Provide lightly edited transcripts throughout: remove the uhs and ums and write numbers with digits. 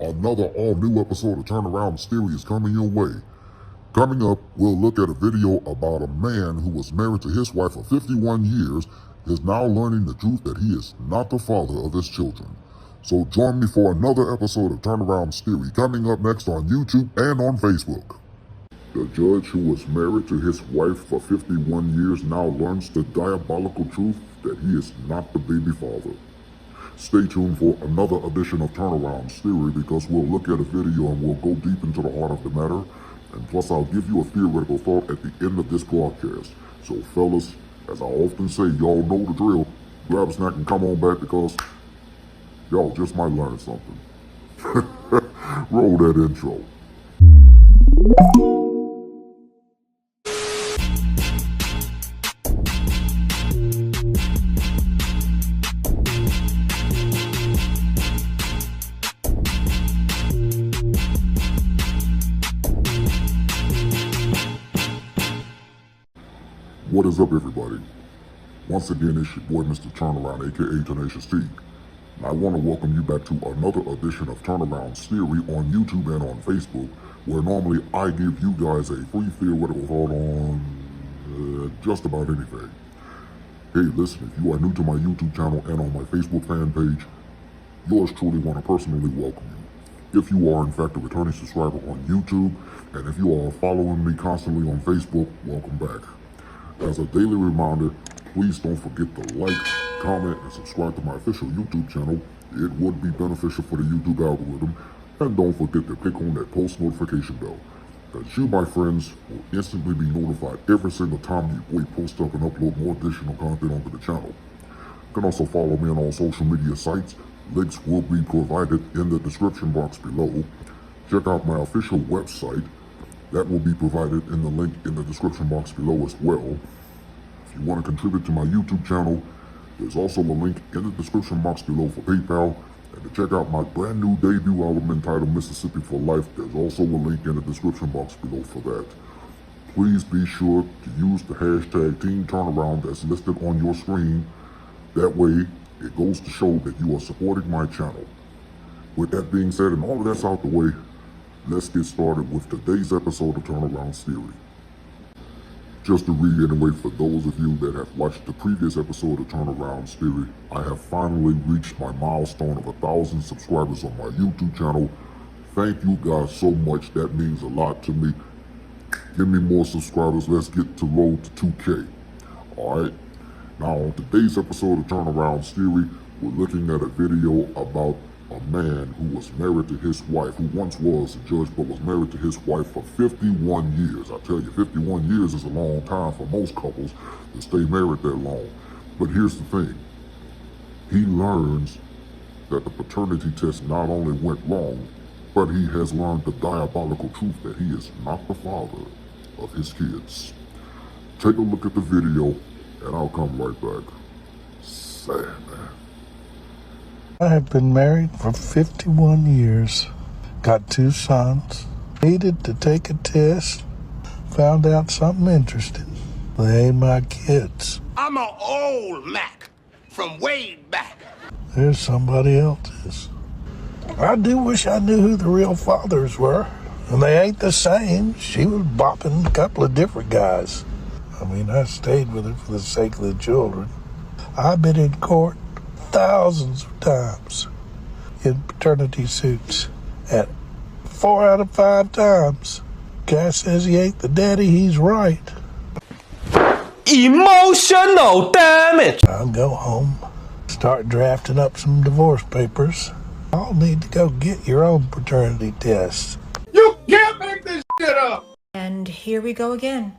Another all-new episode of Turneround Theory is coming your way. Coming up, we'll look at a video about a man who was married to his wife for 51 years, is now learning the truth that he is not the father of his children. So join me for another episode of Turneround Theory, coming up next on YouTube and on Facebook. The judge who was married to his wife for 51 years now learns the diabolical truth that he is not the baby father. Stay tuned for another edition of Turneround Theory because we'll look at a video and we'll go deep into the heart of the matter. And plus I'll give you a theoretical thought at the end of this broadcast. So fellas, as I often say, y'all know the drill. Grab a snack and come on back because y'all just might learn something. Roll that intro. What is up, everybody? Once again, it's your boy, Mr. Turnaround, aka Tenacious T. And I want to welcome you back to another edition of Turnaround Theory on YouTube and on Facebook, where normally I give you guys a free theoretical thought on just about anything. Hey, listen, if you are new to my YouTube channel and on my Facebook fan page, yours truly want to personally welcome you. If you are in fact a returning subscriber on YouTube, and if you are following me constantly on Facebook, welcome back. As a daily reminder, please don't forget to like, comment, and subscribe to my official YouTube channel. It would be beneficial for the YouTube algorithm. And don't forget to click on that post notification bell, because you, my friends, will instantly be notified every single time we post up and upload more additional content onto the channel. You can also follow me on all social media sites. Links will be provided in the description box below. Check out my official website. That will be provided in the link in the description box below as well. If you want to contribute to my YouTube channel, there's also a link in the description box below for PayPal. And to check out my brand new debut album entitled Mississippi for Life, there's also a link in the description box below for that. Please be sure to use the hashtag Team Turnaround that's listed on your screen. That way, it goes to show that you are supporting my channel. With that being said and all of that's out the way, let's get started with today's episode of Turnaround Theory. Just to reiterate for those of you that have watched the previous episode of Turnaround Theory, I have finally reached my milestone of 1,000 subscribers on my YouTube channel. Thank you guys so much. That means a lot to me. Give me more subscribers. Let's get to road to 2K. Alright. Now on today's episode of Turnaround Theory, we're looking at a video about a man who was married to his wife, who once was a judge, but was married to his wife for 51 years. I tell you, 51 years is a long time for most couples to stay married that long. But here's the thing. He learns that the paternity test not only went wrong, but he has learned the diabolical truth that he is not the father of his kids. Take a look at the video, and I'll come right back. Sad, man. I have been married for 51 years, got 2 sons, needed to take a test, found out something interesting. They ain't my kids. I'm an old Mac from way back. There's somebody else's. I do wish I knew who the real fathers were, and they ain't the same. She was bopping a couple of different guys. I mean, I stayed with her for the sake of the children. I've been in court thousands of times in paternity suits, and 4 out of 5 times, guy says he ain't the daddy, he's right. Emotional damage. I'll go home, start drafting up some divorce papers. I'll need to go get your own paternity test. You can't make this shit up. And here we go again.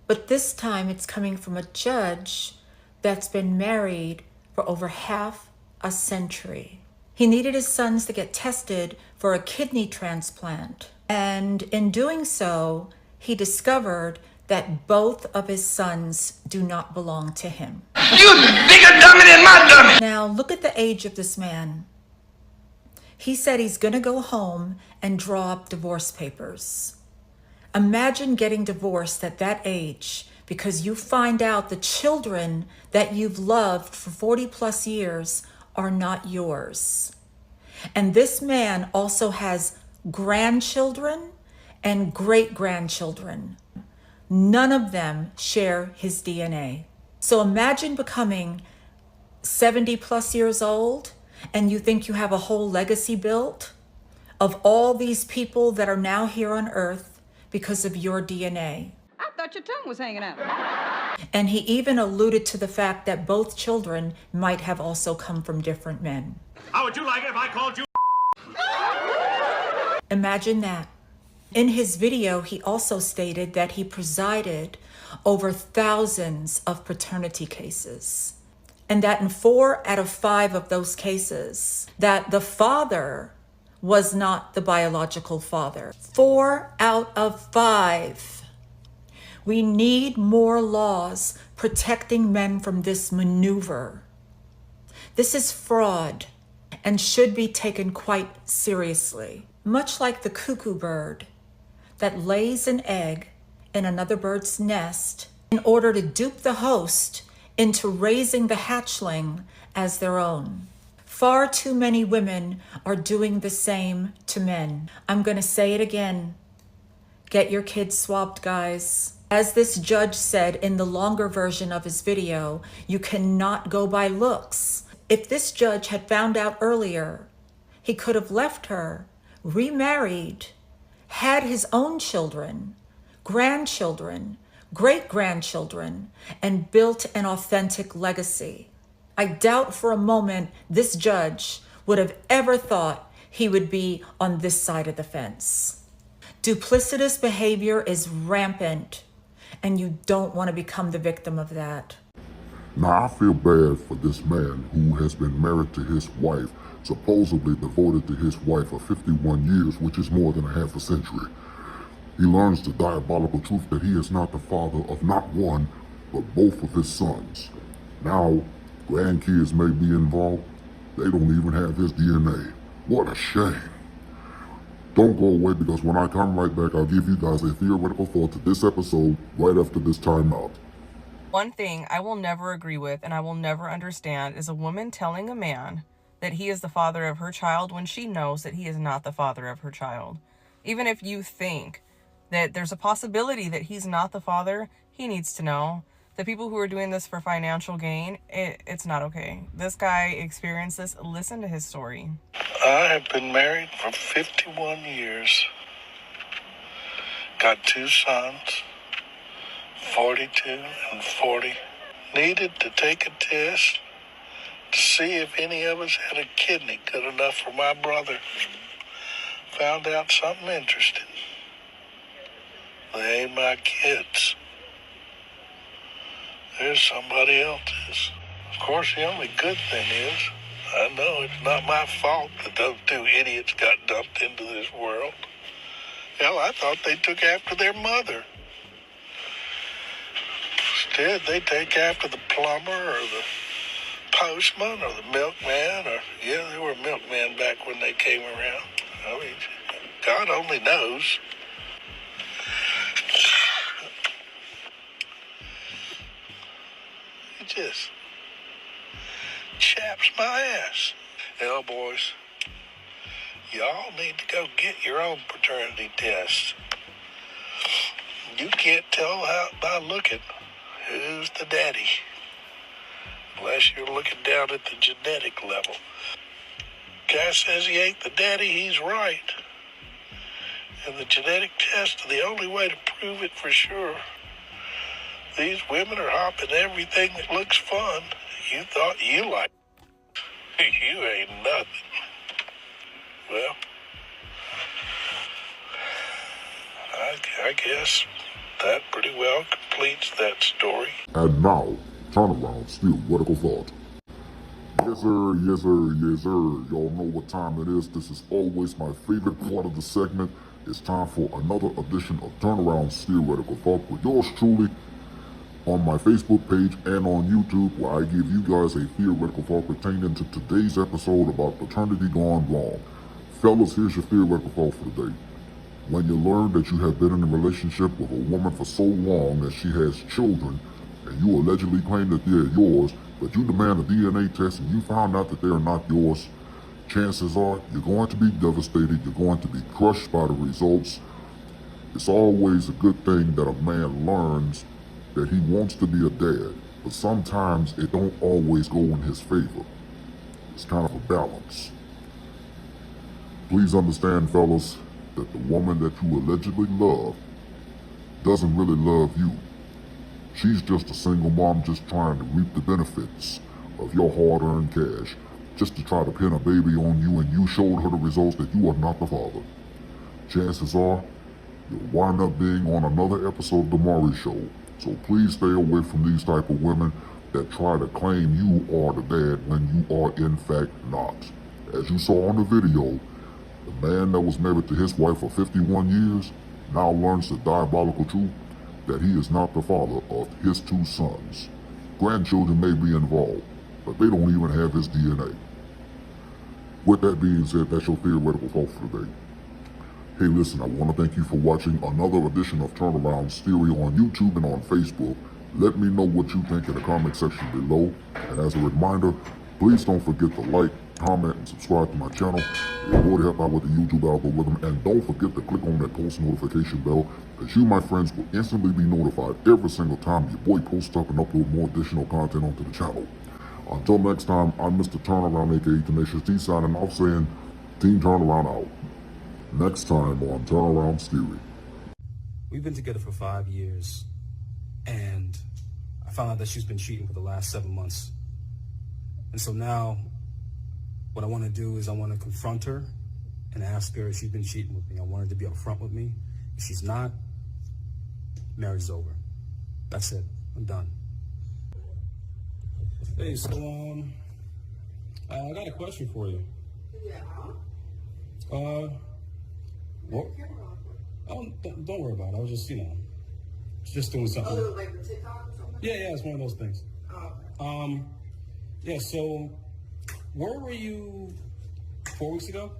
But this time it's coming from a judge that's been married for over half a century. He needed his sons to get tested for a kidney transplant. And in doing so, he discovered that both of his sons do not belong to him. You bigger dummy than my dummy. Now, look at the age of this man. He said he's gonna go home and draw up divorce papers. Imagine getting divorced at that age because you find out the children that you've loved for 40 plus years are not yours. And this man also has grandchildren and great-grandchildren. None of them share his DNA. So imagine becoming 70 plus years old and you think you have a whole legacy built of all these people that are now here on earth because of your DNA. I thought your tongue was hanging out. And he even alluded to the fact that both children might have also come from different men. How would you like it if I called you? Imagine that. In his video, he also stated that he presided over thousands of paternity cases, and that in 4 out of 5 of those cases, that the father was not the biological father. 4 out of 5. We need more laws protecting men from this maneuver. This is fraud and should be taken quite seriously. Much like the cuckoo bird that lays an egg in another bird's nest in order to dupe the host into raising the hatchling as their own. Far too many women are doing the same to men. I'm going to say it again. Get your kids swabbed, guys. As this judge said in the longer version of his video, you cannot go by looks. If this judge had found out earlier, he could have left her, remarried, had his own children, grandchildren, great-grandchildren, and built an authentic legacy. I doubt for a moment this judge would have ever thought he would be on this side of the fence. Duplicitous behavior is rampant, and you don't want to become the victim of that. Now, I feel bad for this man who has been married to his wife, supposedly devoted to his wife for 51 years, which is more than a half a century. He learns the diabolical truth that he is not the father of not one, but both of his sons. Now, grandkids may be involved. They don't even have his DNA. What a shame. Don't go away, because when I come right back, I'll give you guys a theoretical thought to this episode right after this timeout. One thing I will never agree with and I will never understand is a woman telling a man that he is the father of her child when she knows that he is not the father of her child. Even if you think that there's a possibility that he's not the father, he needs to know. The people who are doing this for financial gain, it's not okay. This guy experienced this. Listen to his story. I have been married for 51 years. Got 2 sons, 42 and 40. Needed to take a test to see if any of us had a kidney good enough for my brother. Found out something interesting. They ain't my kids. There's somebody else's. Of course, the only good thing is, I know it's not my fault that those 2 idiots got dumped into this world. Hell, I thought they took after their mother. Instead, they take after the plumber or the postman or the milkman, or, yeah, they were milkmen back when they came around. I mean, God only knows. It just chaps my ass. Hell, boys, y'all need to go get your own paternity test. You can't tell by looking who's the daddy, unless you're looking down at the genetic level. Guy says he ain't the daddy, he's right. And the genetic test is the only way to prove it for sure. These women are hopping everything that looks fun. You thought you liked. You ain't nothing. Well, I guess that pretty well completes that story. And now, Turnaround, still vertical thought. Yes sir, yes sir, yes sir. Y'all know what time it is. This is always my favorite part of the segment. It's time for another edition of Turnaround, still vertical thought with yours truly, on my Facebook page and on YouTube, where I give you guys a theoretical thought pertaining to today's episode about paternity gone wrong. Fellas, here's your theoretical thought for the day. When you learn that you have been in a relationship with a woman for so long that she has children, and you allegedly claim that they're yours, but you demand a DNA test and you found out that they are not yours, chances are you're going to be devastated, you're going to be crushed by the results. It's always a good thing that a man learns that he wants to be a dad, but sometimes it don't always go in his favor. It's kind of a balance. Please understand, fellas, that the woman that you allegedly love doesn't really love you. She's just a single mom just trying to reap the benefits of your hard-earned cash, just to try to pin a baby on you, and you showed her the results that you are not the father. Chances are, you'll wind up being on another episode of The Maury Show, so please stay away from these type of women that try to claim you are the dad when you are in fact not. As you saw on the video, the man that was married to his wife for 51 years now learns the diabolical truth that he is not the father of his 2 sons. Grandchildren may be involved, but they don't even have his DNA. With that being said, that's your theoretical thought for today. Hey listen, I want to thank you for watching another edition of Turneround's Theory on YouTube and on Facebook. Let me know what you think in the comment section below. And as a reminder, please don't forget to like, comment, and subscribe to my channel. It would help out with the YouTube algorithm. And don't forget to click on that post notification bell, because you, my friends, will instantly be notified every single time your boy posts up and upload more additional content onto the channel. Until next time, I'm Mr. Turnaround, aka Tenacious D, signing off saying, Team Turnaround out. Next time on Turnaround's Theory. We've been together for 5 years, and I found out that she's been cheating for the last 7 months. And so now, what I want to do is I want to confront her and ask her if she's been cheating with me. I want her to be upfront with me. If she's not, marriage's over. That's it. I'm done. Hey, so, I got a question for you. Yeah. What? Oh, don't worry about it. I was just, just doing something. Oh, like the TikTok or something? Yeah, it's one of those things. Oh, okay. Yeah, so where were you 4 weeks ago?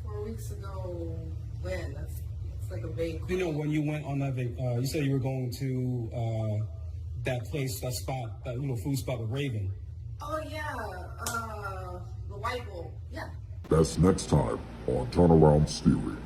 4 weeks ago, when? It's like a vague. You know, when you went on that you said you were going to that place, that spot, that little food spot with Raven. Oh, yeah. The White Bowl. Yeah. That's next time on Turnaround's Theory.